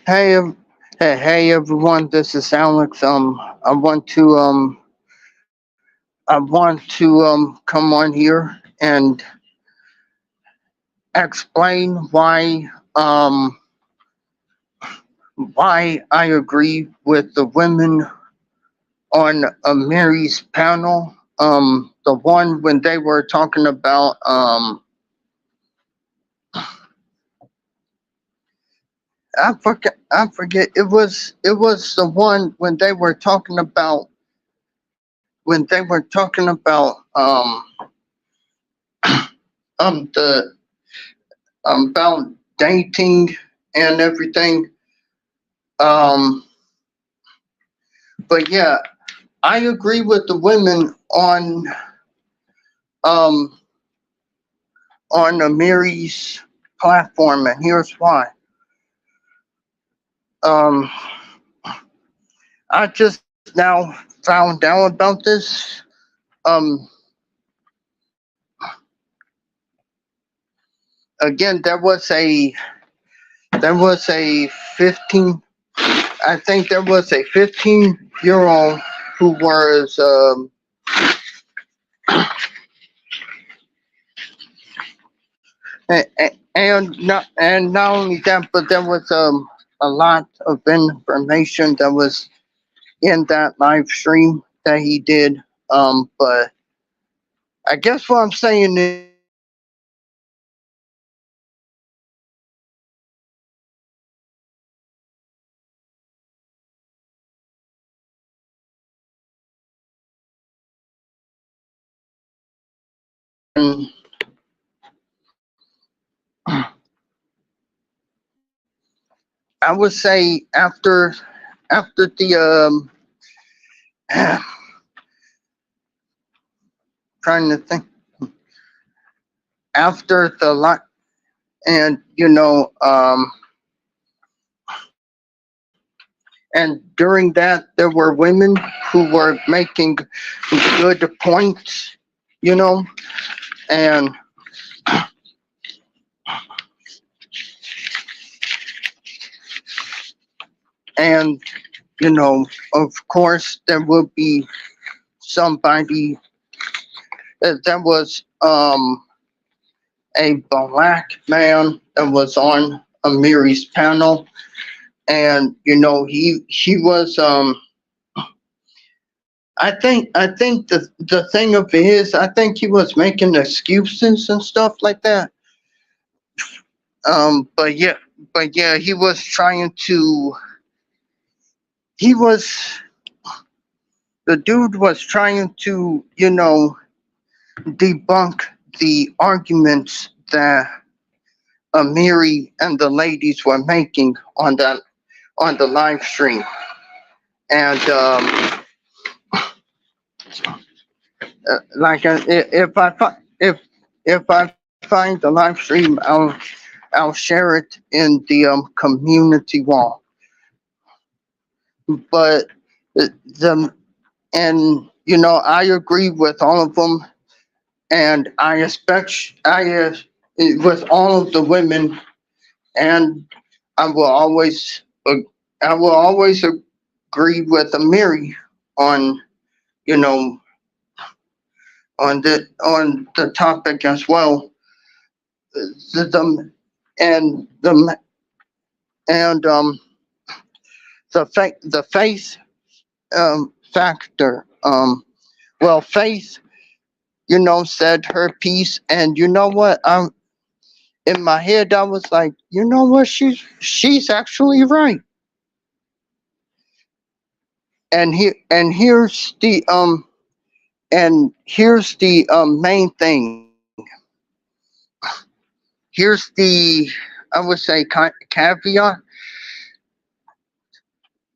Hey, hey everyone, this is Alex. I want to come on here and explain why I agree with the women on Amiri's panel. The one when they were talking about I forget it was the one when they were talking about the about dating and everything. Um, but yeah, I agree with the women um on Amiri's platform, and here's why. Um, I just now found out about this. Um, Again, there was a 15. I think there was a 15-year-old who was and not only that, but there was a lot of information that was in that live stream that he did. But I guess what I'm saying is and I would say after the trying to think after the lot and and during that there were women who were making good points, you know, and and of course there will be somebody that was a black man that was on Amiri's panel, and he was I think the thing of his, I think he was making excuses and stuff like that. But yeah, he was the dude was trying to debunk the arguments that Amiri and the ladies were making on the live stream. And if I find the live stream, I'll share it in the community wall. But the and I agree with all of them, and I with all of the women, and I will always I will always agree with Amiri on you know on the topic as well. The and the and the faith factor. Well, Faith, said her piece, and you know what? In my head, I was like, you know what? She's actually right. And here's the main thing. Here's the, I would say, caveat.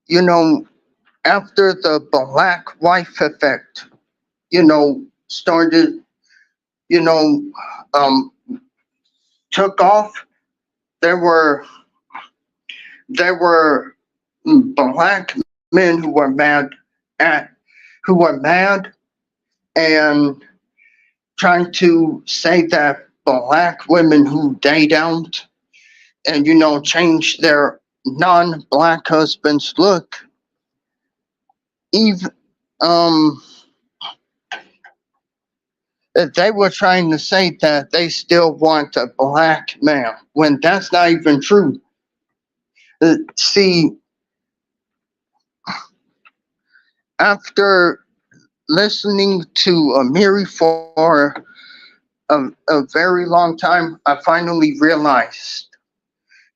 You know, after the black wife effect, started, you know, um, took off. There were there were black men who were mad and trying to say that black women who date out and change their non-black husbands look, even um they were trying to say that they still want a black man when that's not even true. See, after listening to Amiri for a very long time, I finally realized.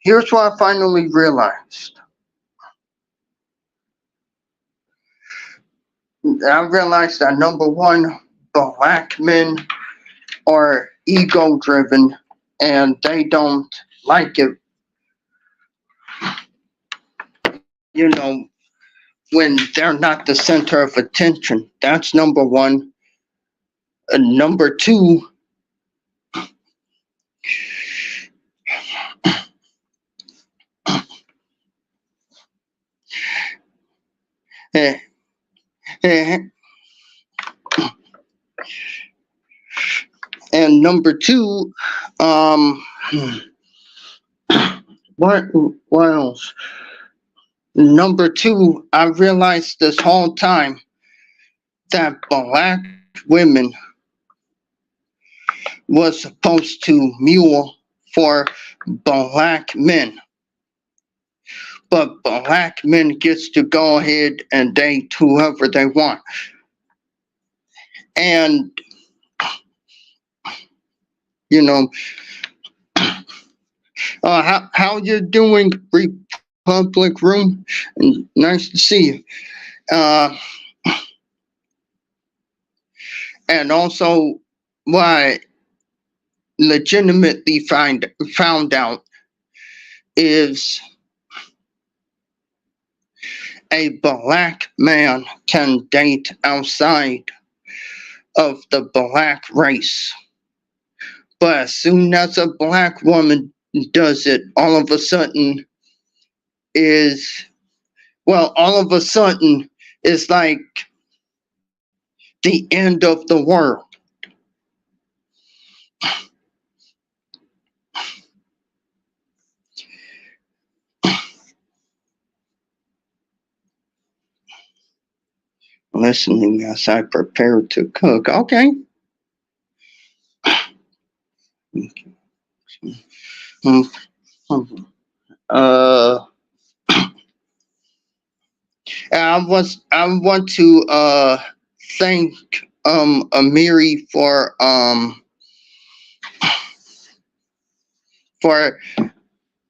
Here's what I finally realized. I realized that number one, black men are ego driven and they don't like it, you know, when they're not the center of attention. That's number one. Number two, eh, eh, and number two, um, what what else? Number two, I realized this whole time that black women was supposed to mule for black men, but black men gets to go ahead and date whoever they want. And you know, how you doing, Republic Room? And nice to see you. Uh, and also, what I legitimately found out is a black man can date outside of the black race. But as soon as a black woman does it, all of a sudden is, well, all of a sudden it's like the end of the world. Listening as I prepare to cook. Okay. Uh, I want to thank Amiri for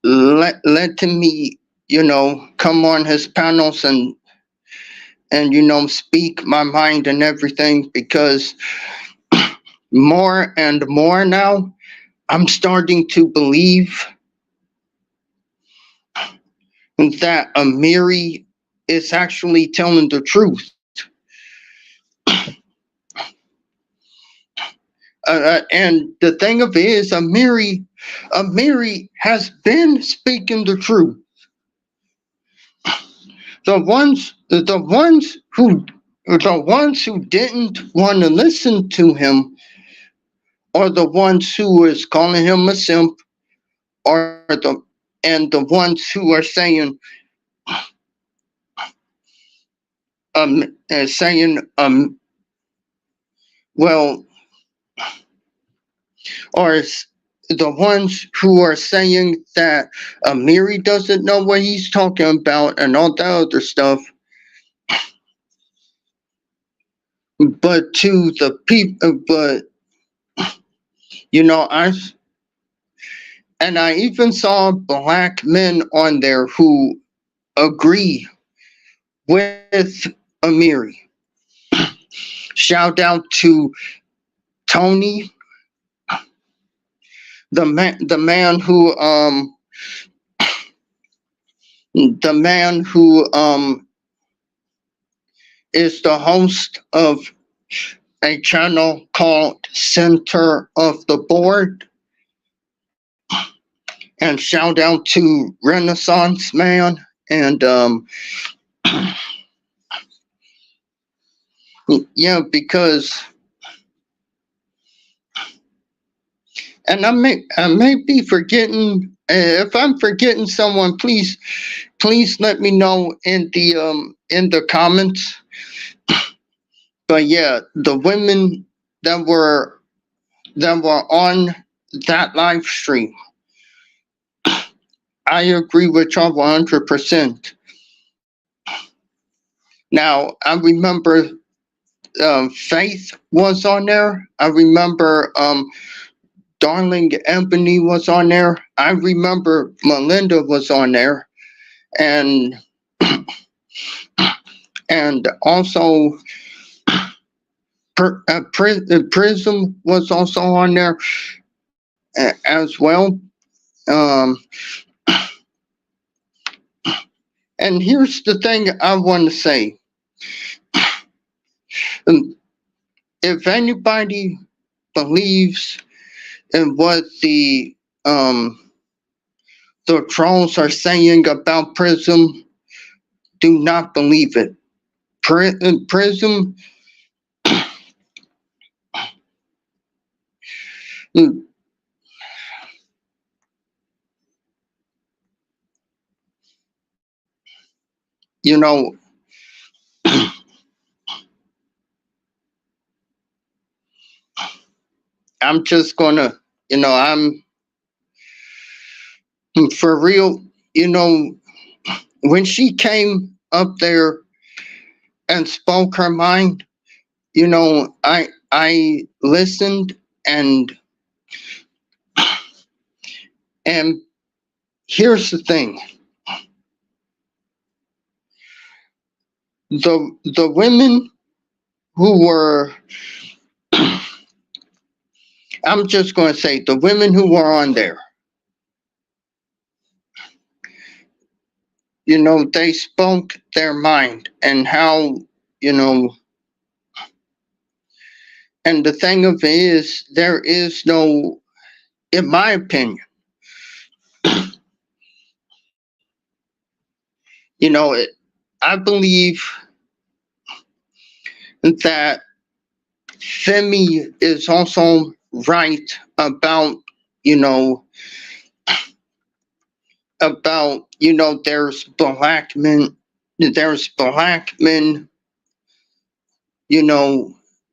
letting me, come on his panels and speak my mind and everything, because more and more now I'm starting to believe that Amiri is actually telling the truth. And the thing of it is, Amiri has been speaking the truth. The ones who didn't want to listen to him are the ones who is calling him a simp, and the ones who are saying well, or the ones who are saying that Amiri doesn't know what he's talking about and all that other stuff. But to the people, but I even saw black men on there who agree with Amiri. Shout out to Tony, the man who is the host of a channel called Center of the Board. And shout out to Renaissance Man and yeah, because And I may be forgetting. If I'm forgetting someone, please let me know in the comments. But yeah, the women that were on that live stream, I agree with y'all 100%. Now I remember Faith was on there. I remember Darling Ebony was on there. I remember Melinda was on there, and also Prism was also on there as well. Um, and here's the thing I want to say: Um, if anybody believes in what the trolls are saying about Prism, do not believe it. Prism, you know, I'm just gonna, I'm for real, when she came up there and spoke her mind, I listened, and here's the thing. The women who were, I'm just going to say, the women who were on there, they spoke their mind, and how, and the thing of it is, there is no, in my opinion, I believe that Femi is also right about, there's black men,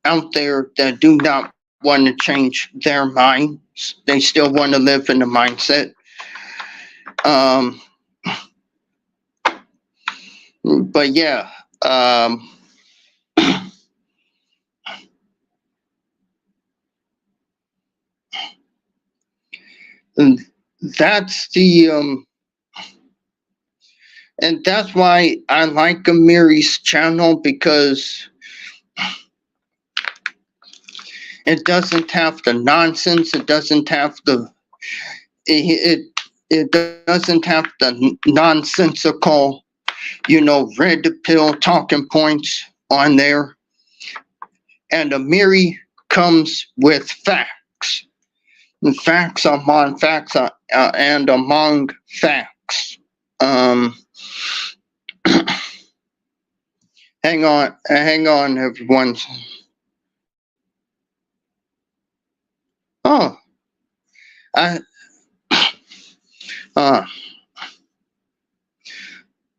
out there that do not want to change their minds. They still want to live in the mindset. Um, but yeah, and that's and that's why I like Amiri's channel, because it doesn't have the nonsense. It doesn't have it doesn't have the nonsensical, red pill talking points on there. And Amiri comes with facts. And facts among facts and among facts. Hang on, everyone. Oh, I uh,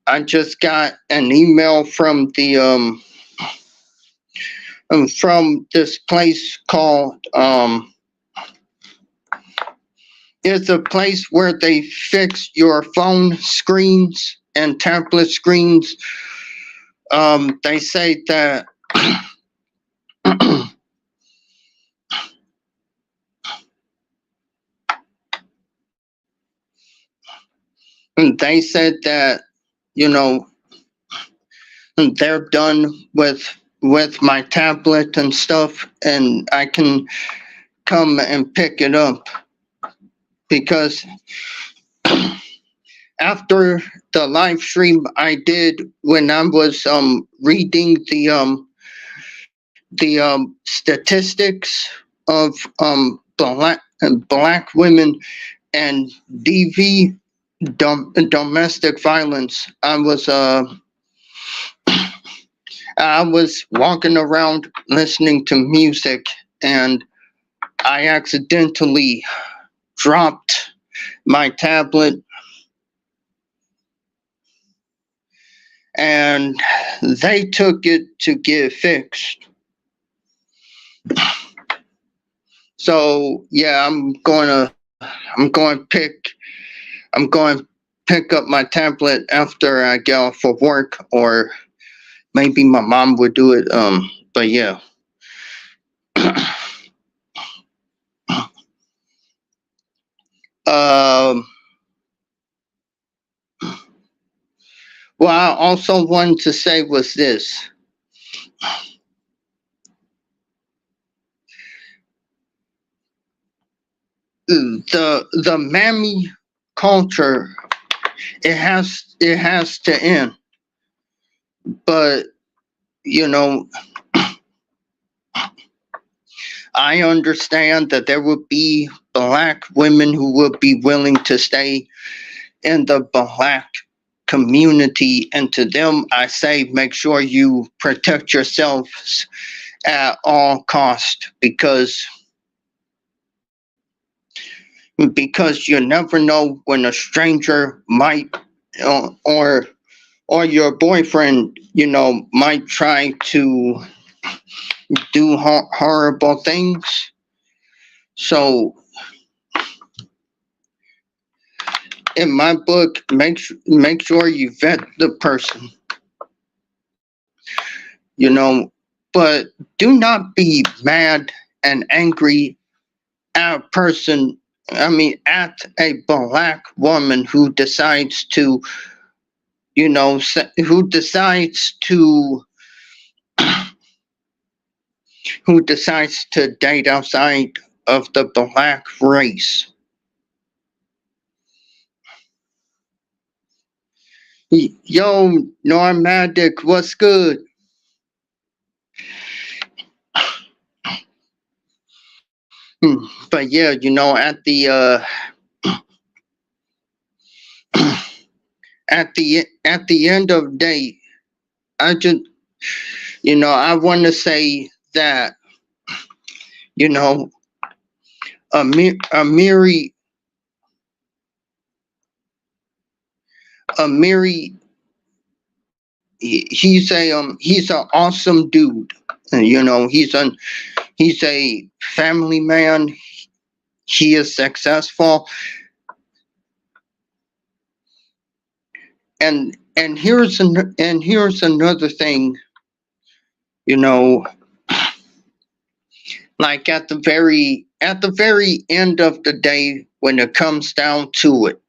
I just got an email from from this place called it's a place where they fix your phone screens and tablet screens. They say that they said that, they're done with my tablet and stuff, and I can come and pick it up, because after the live stream I did when I was reading the statistics of black women and DV, domestic violence, I was walking around listening to music, and I accidentally dropped my tablet and they took it to get fixed. So yeah, I'm going to pick up my tablet after I get off of work, or maybe my mom would do it. But yeah. um, what I also wanted to say was this: the mammy culture, it has to end. But you know, I understand that there would be black women who would be willing to stay in the black community, and to them I say, make sure you protect yourselves at all cost, because you never know when a stranger might, or your boyfriend, might try to do horrible things. So in my book, make sure you vet the person, but do not be mad and angry at a person. I mean, at a black woman who decides to, who decides to date outside of the black race. Yo, Normatic, what's good? But yeah, at the end of the day, I just, I want to say that, you know Amiri Amiri, he's an awesome dude. He's a family man. He is successful, and here's another thing. You know, like at the very end of the day, when it comes down to it,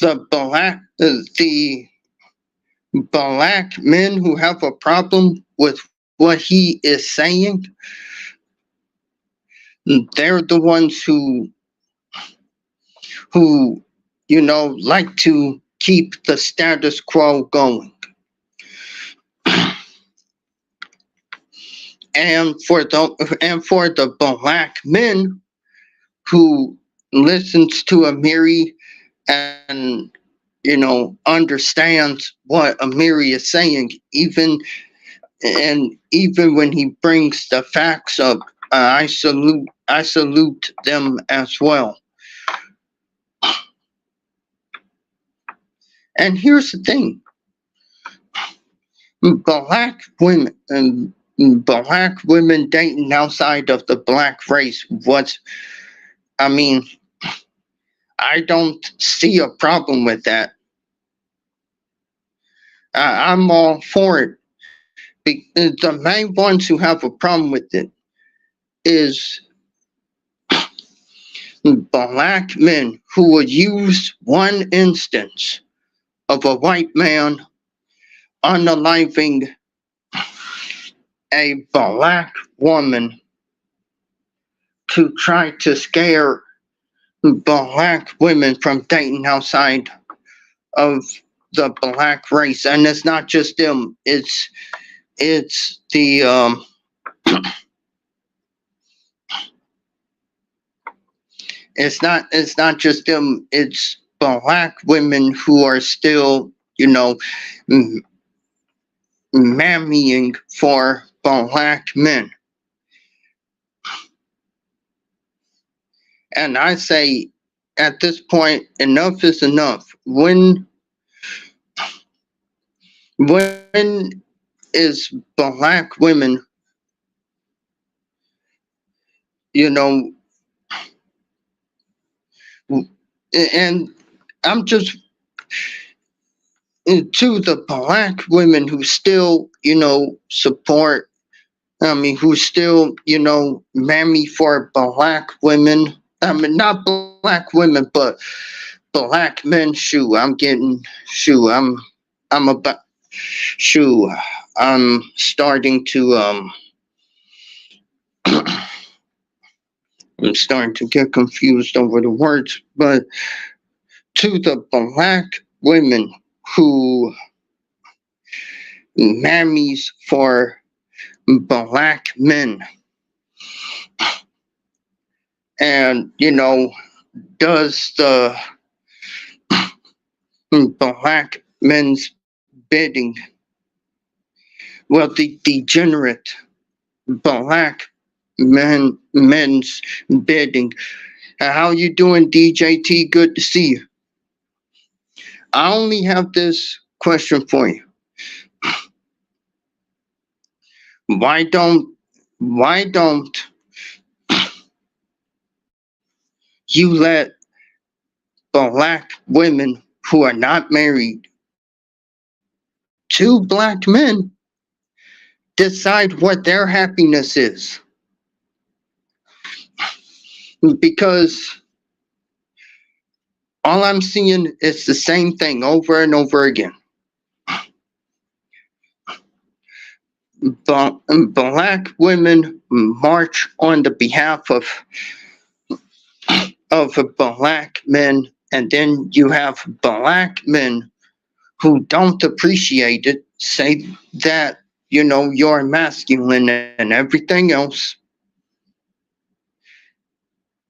the black men who have a problem with what he is saying, they're the ones who like to keep the status quo going. And for the black men who listens to Amiri and understands what Amiri is saying, even when he brings the facts up, I salute them as well. And here's the thing: black women and black women dating outside of the black race. I mean, I don't see a problem with that. I'm all for it. The main ones who have a problem with it is black men who would use one instance of a white man unaliving a black woman to try to scare black women from dating outside of the black race. And it's not just them, it's the it's not just them, it's black women who are still mammying for black men. And I say, at this point, enough is enough. When is black women, you know, and I'm just to the black women who still, support, I mean, who still, mammy for black women. I mean, not black women, but black men. I'm about, shoe. I'm starting to, I'm starting to get confused over the words, but to the black women who mammies for black men, and does the black men's bidding, well, the degenerate black men's bidding. How you doing, DJT? Good to see you. I only have this question for you. Why don't you let black women who are not married to black men decide what their happiness is? Because all I'm seeing is the same thing over and over again. Black women march on the behalf of black men, and then you have black men who don't appreciate it, say that you're masculine and everything else.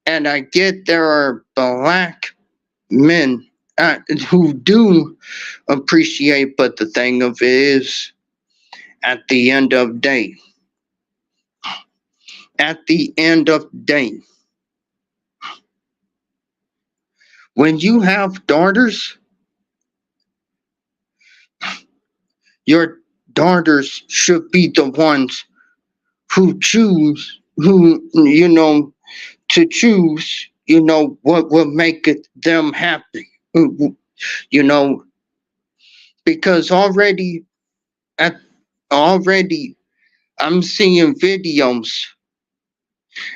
And I get there are black men who do appreciate, but the thing of it is, at the end of day, at the end of day, when you have daughters, your daughters should be the ones who choose, to choose, what will make them happy. You know, because at already I'm seeing videos,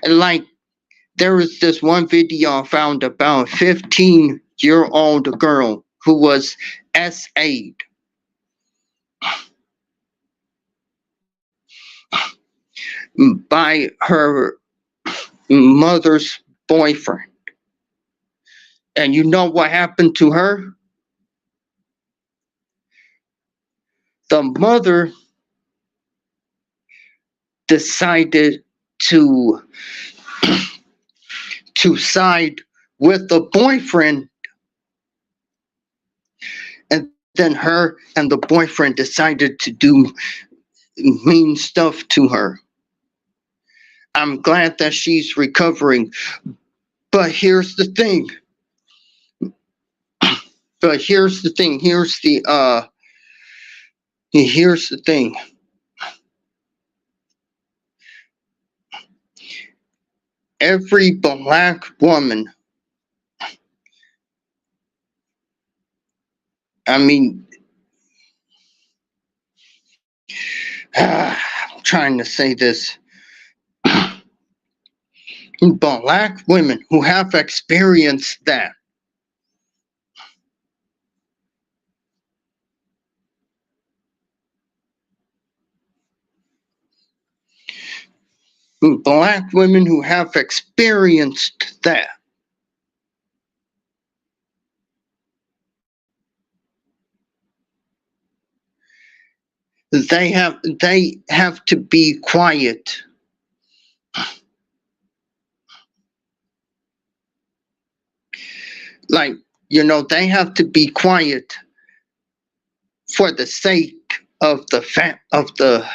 and like there was this one video I found about a 15-year-old girl who was SA'd by her mother's boyfriend. And you know what happened to her? The mother decided to side with the boyfriend, and then her and the boyfriend decided to do mean stuff to her. I'm glad that she's recovering, but here's the thing. Here's the thing. Every black woman, I mean, I'm trying to say this. Black women who have experienced that, black women who have experienced that, they have to be quiet. Like, they have to be quiet for the sake of the of the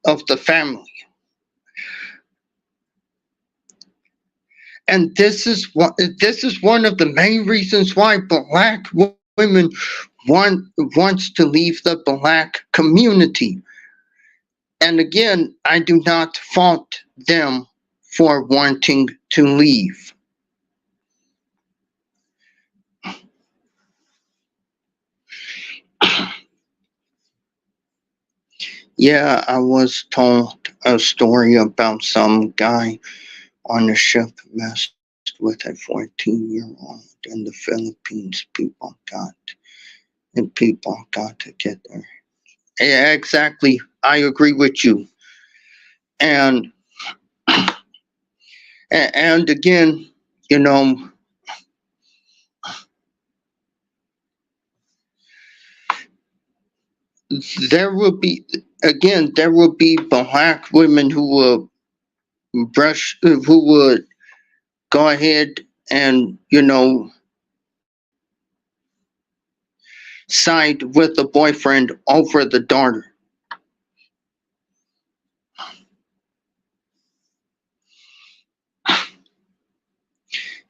of the family. And this is one of the main reasons why black women wants to leave the black community. And again, I do not fault them for wanting to leave. Yeah, I was told a story about some guy on the ship messed with a 14-year-old in the Philippines. People got to get there. Yeah, exactly. I agree with you. And and again, you know, there will be there will be black women who will who would go ahead and side with the boyfriend over the daughter.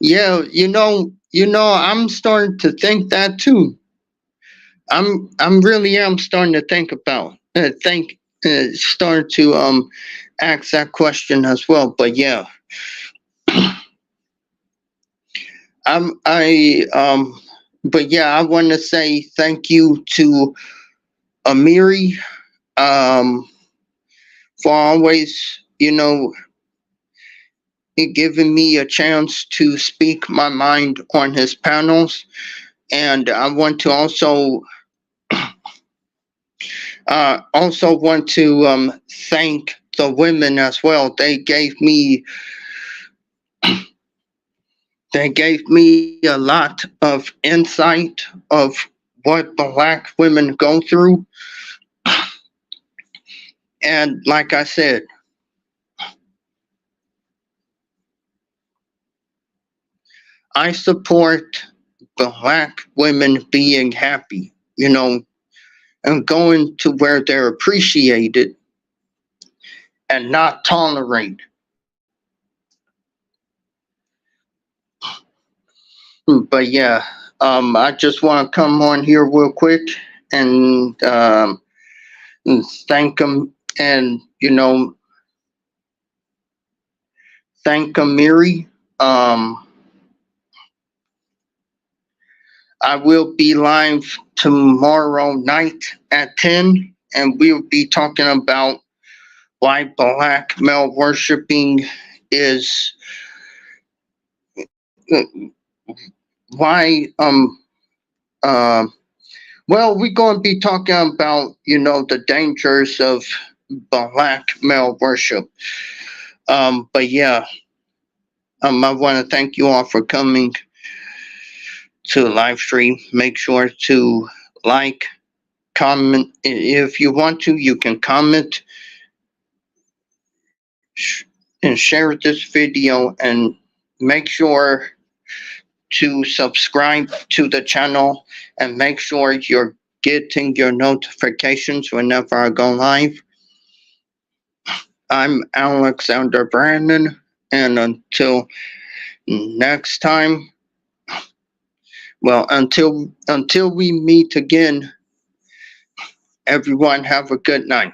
Yeah, I'm starting to think that too. I'm really am starting to think about think starting to ask that question as well. But yeah, I but yeah, I want to say thank you to Amiri um for always giving me a chance to speak my mind on his panels. And I want to also want to thank the women as well. They gave me a lot of insight of what black women go through. And like I said, I support black women being happy, and going to where they're appreciated and not tolerated. But yeah, I just want to come on here real quick and, and thank them, and thank Amiri. I will be live tomorrow night at 10, and we'll be talking about why black male worshiping is why uh, well, we're going to be talking about the dangers of black male worship. But yeah, I want to thank you all for coming to the live stream. Make sure to like, comment. If you want to, you can comment and share this video, and make sure to subscribe to the channel, and make sure you're getting your notifications whenever I go live. I'm Alexander Brandon, and until next time, well, until we meet again, everyone have a good night.